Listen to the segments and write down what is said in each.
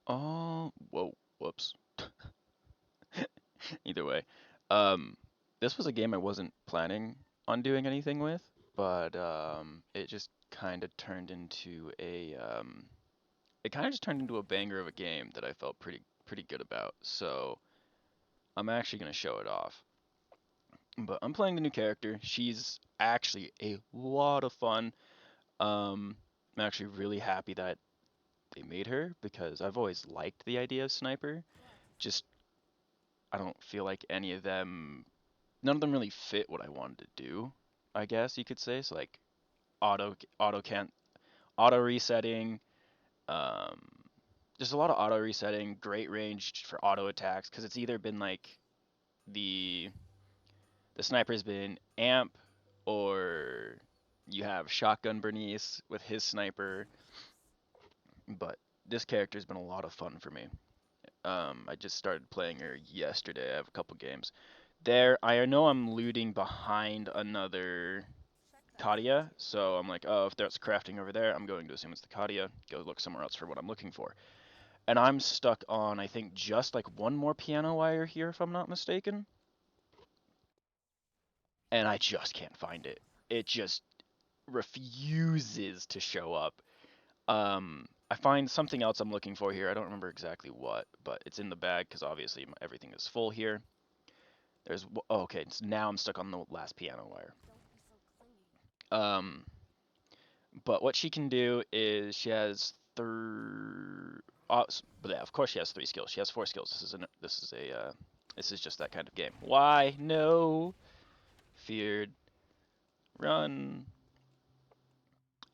Oh, whoa, whoops. Either way, um, this was a game I wasn't planning on doing anything with, but it just kind of turned into a banger of a game that I felt pretty good about. So I'm actually gonna show it off. But I'm playing the new character. She's actually a lot of fun. I'm actually really happy that they made her because I've always liked the idea of sniper. Just I don't feel like any of them, none of them really fit what I wanted to do. I guess you could say so. Like auto can auto resetting. Um, just a lot of auto resetting. Great range for auto attacks because it's either been like the the sniper's been amp or you have shotgun Bernice with his sniper. But this character's been a lot of fun for me. I just started playing her yesterday. I have a couple games. There, I know I'm looting behind another Katia, so I'm like, oh, if there's crafting over there, I'm going to assume it's the Katia. Go look somewhere else for what I'm looking for. And I'm stuck on, I think, just like one more piano wire here, if I'm not mistaken. And I just can't find it. It just refuses to show up. I find something else I'm looking for here. I don't remember exactly what, but it's in the bag because obviously everything is full here. Oh, okay. So now I'm stuck on the last piano wire. Um, but what she can do is she has but yeah, of course she has three skills. She has four skills. This is just that kind of game. Why? No. Feared. Run.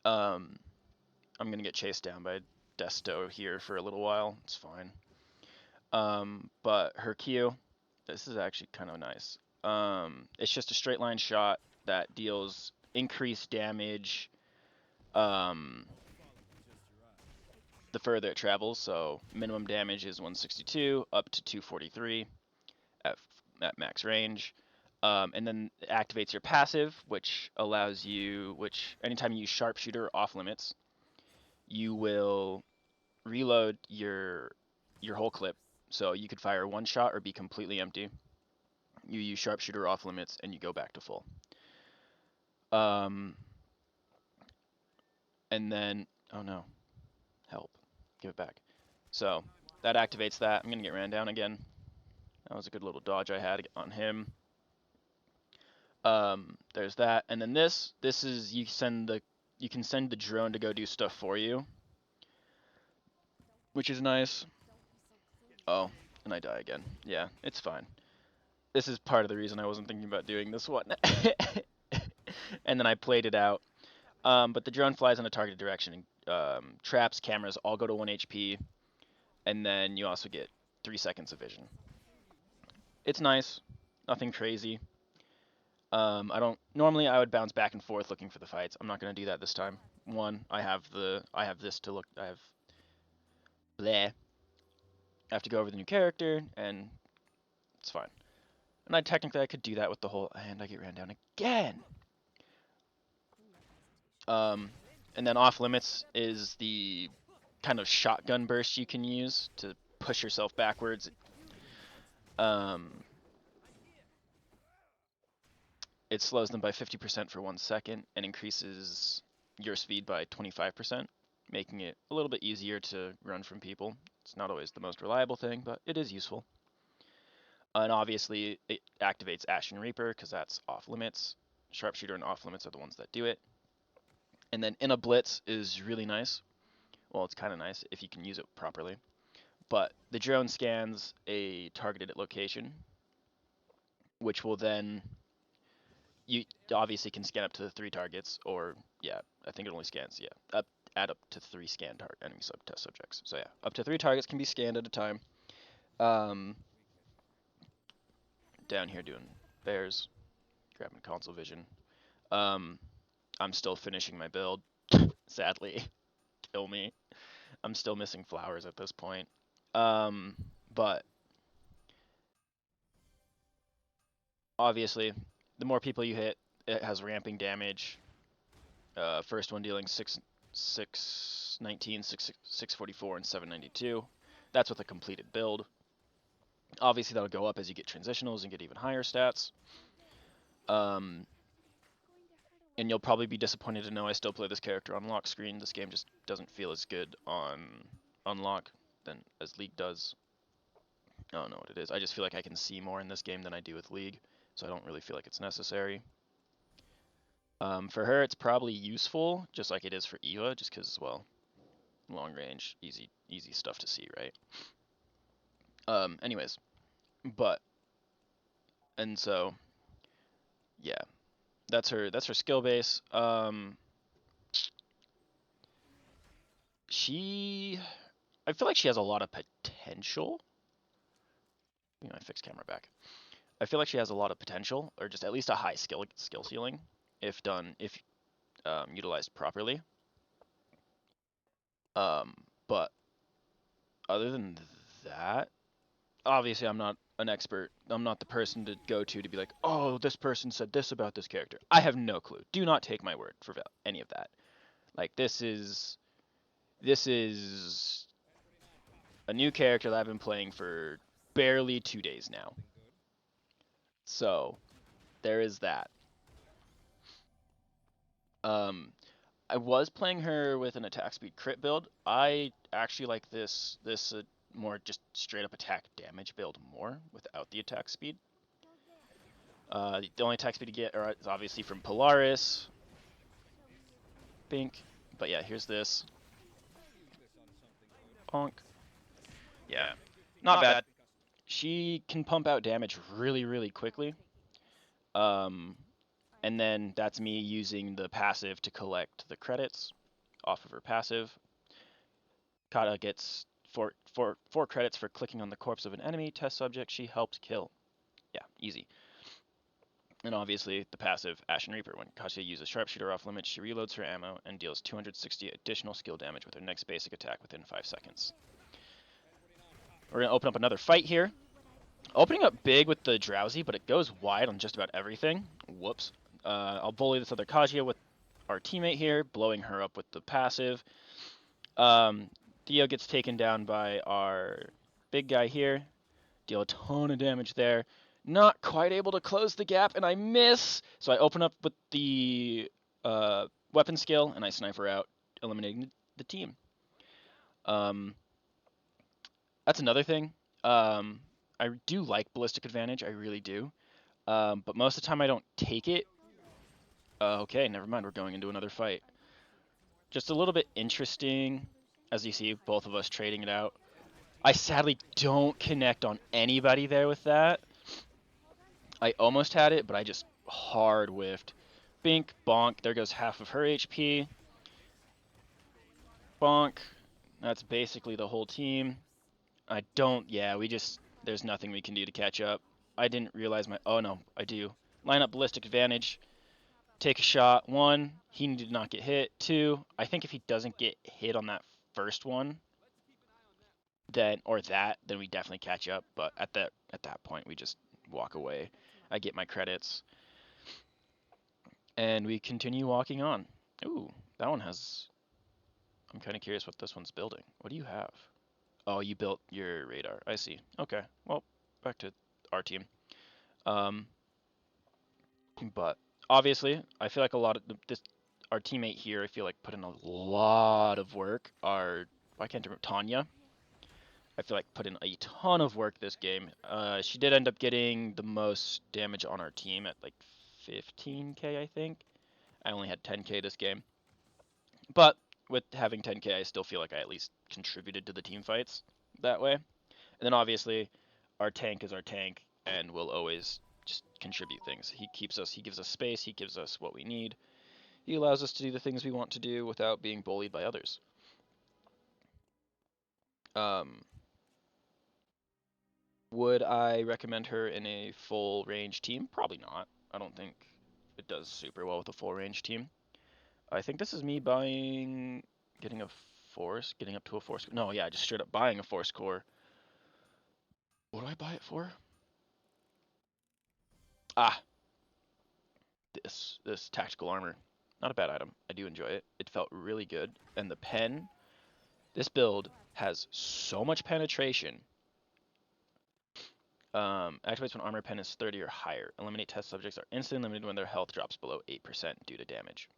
Um, I'm gonna get chased down by Desto here for a little while. It's fine. But her Q, this is actually kind of nice. It's just a straight line shot that deals increased damage um, the further it travels. So minimum damage is 162 up to 243 at, at max range. And then it activates your passive, which anytime you use sharpshooter off limits, you will reload your whole clip. So you could fire one shot or be completely empty. You use sharpshooter off limits and you go back to full. Um, and then oh no, help, give it back. So that activates that. I'm gonna get ran down again. That was a good little dodge I had on him. There's that, and then this is you can send the drone to go do stuff for you, which is nice. Oh, and I die again. Yeah, it's fine. This is part of the reason I wasn't thinking about doing this one. And then I played it out. But the drone flies in a targeted direction. Traps, cameras all go to 1 HP, and then you also get 3 seconds of vision. It's nice, nothing crazy. I don't normally I would bounce back and forth looking for the fights. I'm not gonna do that this time. One, I have this to look. I have bleh. I have to go over the new character, and it's fine. And I could do that with the whole. And I get ran down again. Um, and then off limits is the kind of shotgun burst you can use to push yourself backwards. Um, it slows them by 50% for 1 second and increases your speed by 25%, making it a little bit easier to run from people. It's not always the most reliable thing, but it is useful. And obviously, it activates Ashen Reaper because that's off limits. Sharpshooter and off limits are the ones that do it. And then in a blitz is really nice. Well, it's kind of nice if you can use it properly. But the drone scans a targeted location, which will then you obviously can scan up to 3 targets, or yeah, I think it only scans add up to 3 enemy test subjects. So yeah, up to 3 targets can be scanned at a time. Um, Down here doing bears, grabbing console vision. Um, I'm still finishing my build. Sadly, kill me. I'm still missing flowers at this point. Um, but obviously, the more people you hit, it has ramping damage. First one dealing 619, 644, and 792. That's with a completed build. Obviously, that'll go up as you get transitionals and get even higher stats. And you'll probably be disappointed to know I still play this character on lock screen. This game just doesn't feel as good on unlock than as League does. I don't know what it is. I just feel like I can see more in this game than I do with League, so I don't really feel like it's necessary. For her, it's probably useful, just like it is for Eva, just because, well, long range, easy stuff to see, right? Anyways, but and so yeah, that's her skill base. I feel like she has a lot of potential. I fixed camera back. I feel like she has a lot of potential, or just at least a high skill ceiling, if utilized properly. But other than that, obviously I'm not an expert. I'm not the person to go to be like, oh, this person said this about this character. I have no clue. Do not take my word for any of that. Like this is a new character that I've been playing for barely 2 days now. So there is that. I was playing her with an attack speed crit build. I actually like this more just straight up attack damage build more without the attack speed. The only attack speed to get is obviously from Polaris. Bink. But yeah, here's this. Bonk. Yeah, not bad. She can pump out damage really, really quickly. And then that's me using the passive to collect the credits off of her passive. Kata gets four credits for clicking on the corpse of an enemy test subject she helped kill. Yeah, easy. And obviously the passive Ashen Reaper. When Katia uses Sharpshooter off limits, she reloads her ammo and deals 260 additional skill damage with her next basic attack within 5 seconds. We're going to open up another fight here. Opening up big with the Drowsy, but it goes wide on just about everything. Whoops. I'll bully this other Katia with our teammate here, blowing her up with the passive. Theo gets taken down by our big guy here. Deal a ton of damage there. Not quite able to close the gap, and I miss. So I open up with the weapon skill, and I snipe her out, eliminating the team. That's another thing. I do like Ballistic Advantage, I really do. But most of the time I don't take it. Okay, never mind, we're going into another fight. Just a little bit interesting, as you see, both of us trading it out. I sadly don't connect on anybody there with that. I almost had it, but I just hard whiffed. Bink, bonk, there goes half of her HP. Bonk, that's basically the whole team. There's nothing we can do to catch up. I didn't realize oh no, I do. Line up Ballistic Advantage, take a shot. 1, he did not get hit. 2, I think if he doesn't get hit on that first one, then we definitely catch up. But at that point, we just walk away. I get my credits, and we continue walking on. Ooh, that one has. I'm kind of curious what this one's building. What do you have? Oh, you built your radar. I see. Okay. Well, back to our team. But obviously, I feel like a lot of our teammate here, I feel like put in a lot of work. Why can't I remember? Tanya. I feel like put in a ton of work this game. She did end up getting the most damage on our team at like 15k, I think. I only had 10k this game. But with having 10k, I still feel like I at least contributed to the team fights that way. And then obviously, our tank is our tank, and will always just contribute things. He gives us space, he gives us what we need. He allows us to do the things we want to do without being bullied by others. Would I recommend her in a full range team? Probably not. I don't think it does super well with a full range team. I think this is me getting up to a force. No, yeah, just straight up buying a force core. What do I buy it for? This tactical armor. Not a bad item. I do enjoy it. It felt really good. And the pen, this build has so much penetration. Activates when armor pen is 30 or higher. Eliminate test subjects are instantly limited when their health drops below 8% due to damage.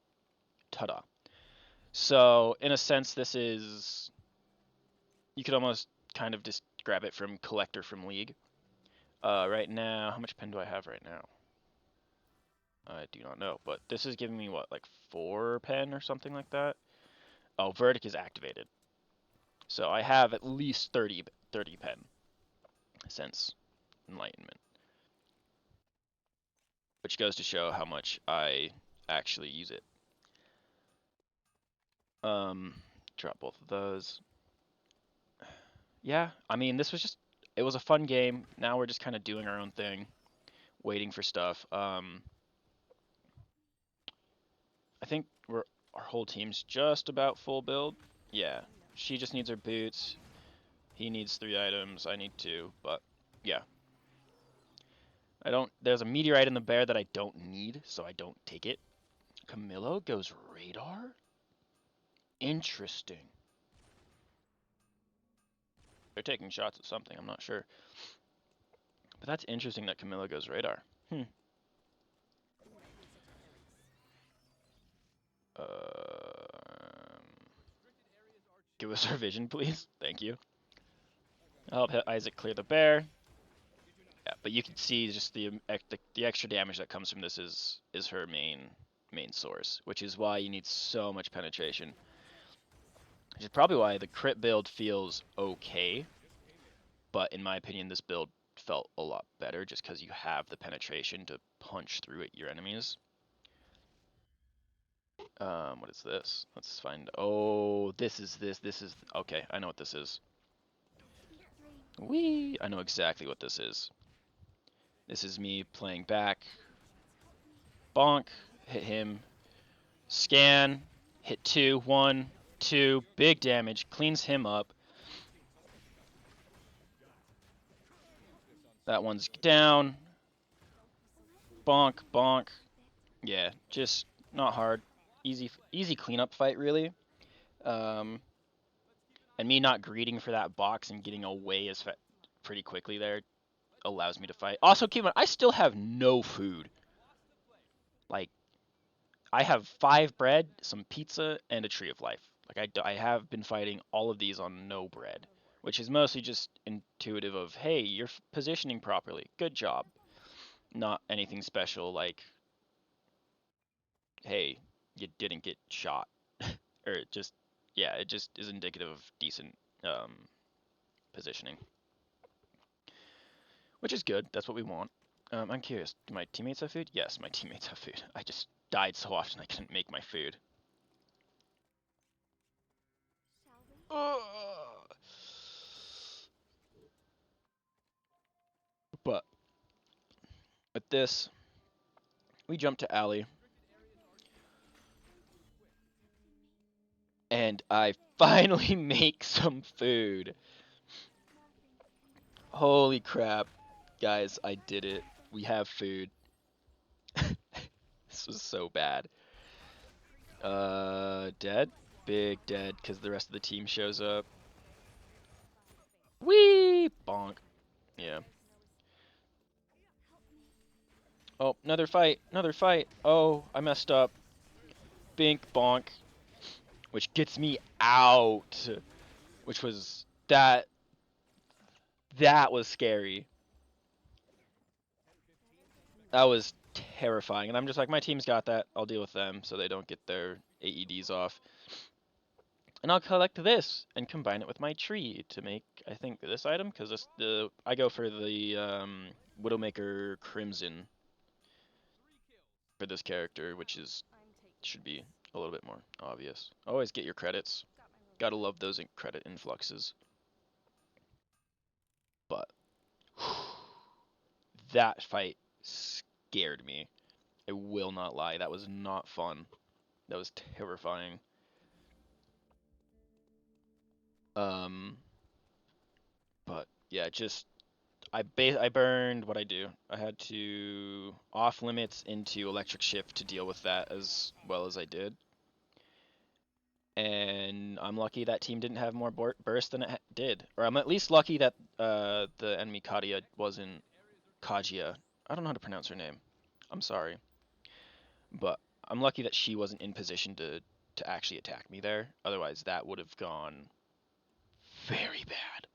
Ta-da. So, in a sense, this is... You could almost kind of just grab it from Collector from League. Right now, how much pen do I have right now? I do not know, but this is giving me, what, like 4 pen or something like that? Oh, Verdict is activated. So I have at least 30 pen since Enlightenment. Which goes to show how much I actually use it. Drop both of those. Yeah, I mean, this was just, it was a fun game. Now we're just kind of doing our own thing, waiting for stuff. I think our whole team's just about full build. Yeah, she just needs her boots. He needs 3 items. I need 2, but yeah. There's a meteorite in the bear that I don't need, so I don't take it. Camillo goes radar? Interesting. They're taking shots at something, I'm not sure. But that's interesting that Camilla goes radar. Um, Give us our vision, please. Thank you. I'll help Isaac clear the bear. Yeah, but you can see just the extra damage that comes from this is her main source, which is why you need so much penetration. Which is probably why the crit build feels okay, but in my opinion, this build felt a lot better just because you have the penetration to punch through at your enemies. What is this? Let's find. Oh, this is okay. I know what this is. Whee! I know exactly what this is. This is me playing back. Bonk, hit him. Scan, hit 2, 1, 2, big damage, cleans him up. That one's down. Bonk, bonk. Yeah, just not hard. Easy cleanup fight, really. And me not greeting for that box and getting away pretty quickly there allows me to fight. Also, keep in mind, I still have no food. Like, I have 5 bread, some pizza, and a tree of life. Like, I have been fighting all of these on no bread, which is mostly just intuitive of, hey, you're positioning properly. Good job. Not anything special like, hey, you didn't get shot. Or just, yeah, it just is indicative of decent positioning. Which is good. That's what we want. I'm curious. Do my teammates have food? Yes, my teammates have food. I just died so often I couldn't make my food. But with this, we jump to Alley. And I finally make some food. Holy crap. Guys, I did it. We have food. This was so bad. Dead? Big dead, because the rest of the team shows up. Whee! Bonk. Yeah. Oh, another fight. Another fight. Oh, I messed up. Bink, bonk. Which gets me out. Which was... That was scary. That was terrifying. And I'm just like, my team's got that. I'll deal with them so they don't get their AEDs off. And I'll collect this and combine it with my tree to make, I think, this item. Because I go for the Widowmaker Crimson for this character, which should be a little bit more obvious. Always get your credits. Gotta love those credit influxes. But that fight scared me. I will not lie. That was not fun. That was terrifying. But yeah, just I burned what I do. I had to off limits into electric shift to deal with that as well as I did. And I'm lucky that team didn't have more burst than it did. Or I'm at least lucky that the enemy Kadia wasn't Kajia. I don't know how to pronounce her name. I'm sorry. But I'm lucky that she wasn't in position to actually attack me there. Otherwise, that would have gone very bad.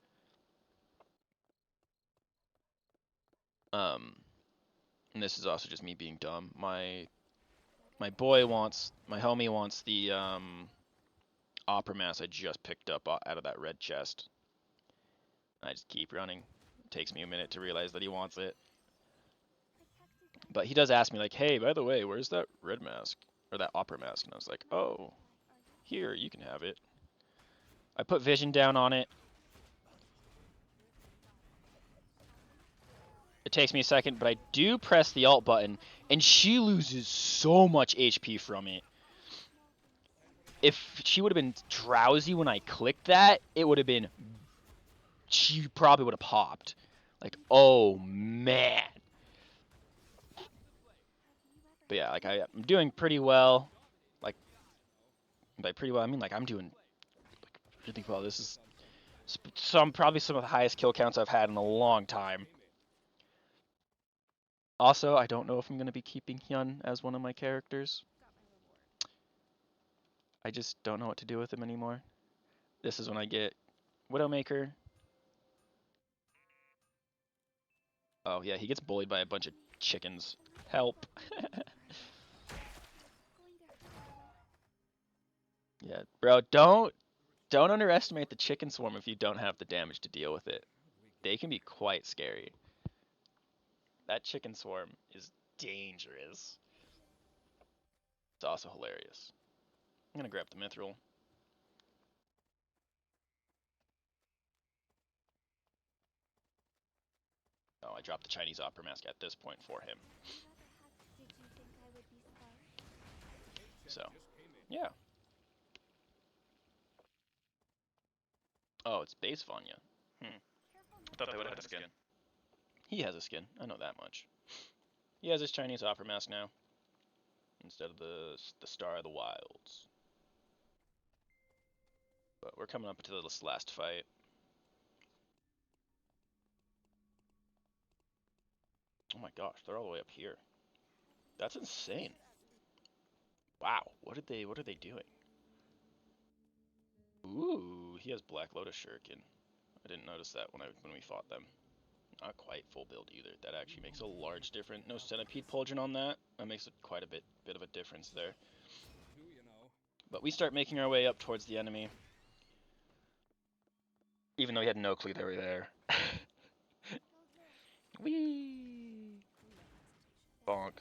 Um, and this is also just me being dumb. My homie wants the opera mask I just picked up out of that red chest. I just keep running. It takes me a minute to realize that he wants it. But he does ask me like, "Hey, by the way, where's that red mask or that opera mask?" And I was like, "Oh, here, you can have it." I put vision down on it. It takes me a second, but I do press the alt button, and she loses so much HP from it. If she would have been drowsy when I clicked that, it would have been... She probably would have popped. Like, oh, man. But yeah, like, I'm doing pretty well. Like, by pretty well, I mean, like, I'm doing like, really well. This is probably some of the highest kill counts I've had in a long time. Also, I don't know if I'm going to be keeping Hyun as one of my characters. I just don't know what to do with him anymore. This is when I get Widowmaker. Oh yeah, he gets bullied by a bunch of chickens. Help. Yeah, bro, don't underestimate the chicken swarm if you don't have the damage to deal with it. They can be quite scary. That chicken swarm is dangerous. It's also hilarious. I'm gonna grab the mithril. Oh, I dropped the Chinese opera mask at this point for him. So, yeah. Oh, it's base Vanya. I thought they would have had a skin. He has a skin. I know that much. He has his Chinese opera mask now, instead of the Star of the Wilds. But we're coming up to this last fight. Oh my gosh, they're all the way up here. That's insane. Wow, what are they doing? Ooh, he has Black Lotus Shuriken. I didn't notice that when we fought them. Not quite full build either. That actually makes a large difference. No Centipede Pauldron on that. That makes it quite a bit of a difference there. But we start making our way up towards the enemy. Even though he had no clue they were there. Whee! Bonk.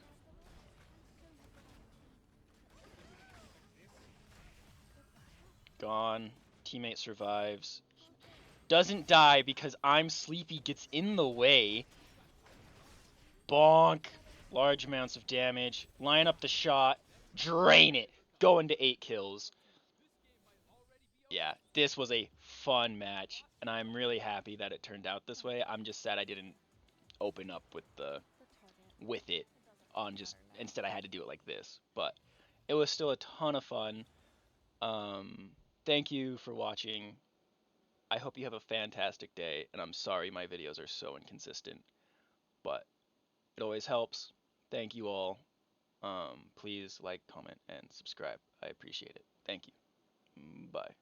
Gone. Teammate survives. Doesn't die because I'm sleepy, gets in the way. Bonk. Large amounts of damage. Line up the shot. Drain it. Go into 8 kills. Yeah, this was a fun match, and I'm really happy that it turned out this way. I'm just sad I didn't open up with it on just instead I had to do it like this. But it was still a ton of fun. Thank you for watching. I hope you have a fantastic day, and I'm sorry my videos are so inconsistent, but it always helps. Thank you all. Please like, comment, and subscribe. I appreciate it. Thank you. Bye.